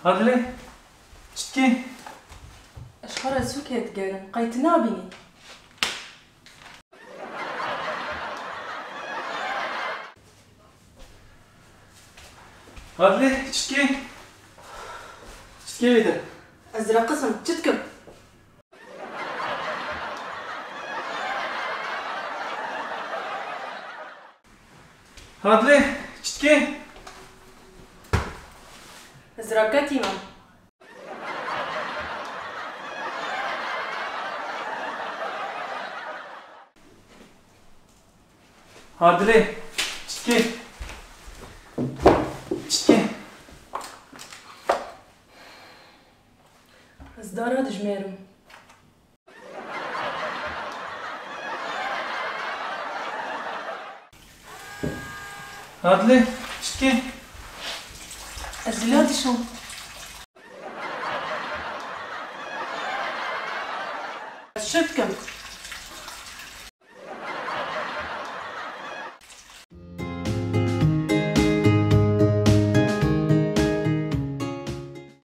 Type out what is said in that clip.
هاد ليه شتكي اشخر سوك يتقارن قيتنا بني هاد ليه شتكي بيدر ازرق قسم تتكم هاد ليه شتكي ازرق كتيمة هاد ليه شتكي ازدارا دجمارم هاد ليه شتكي ازلادي شو شتكم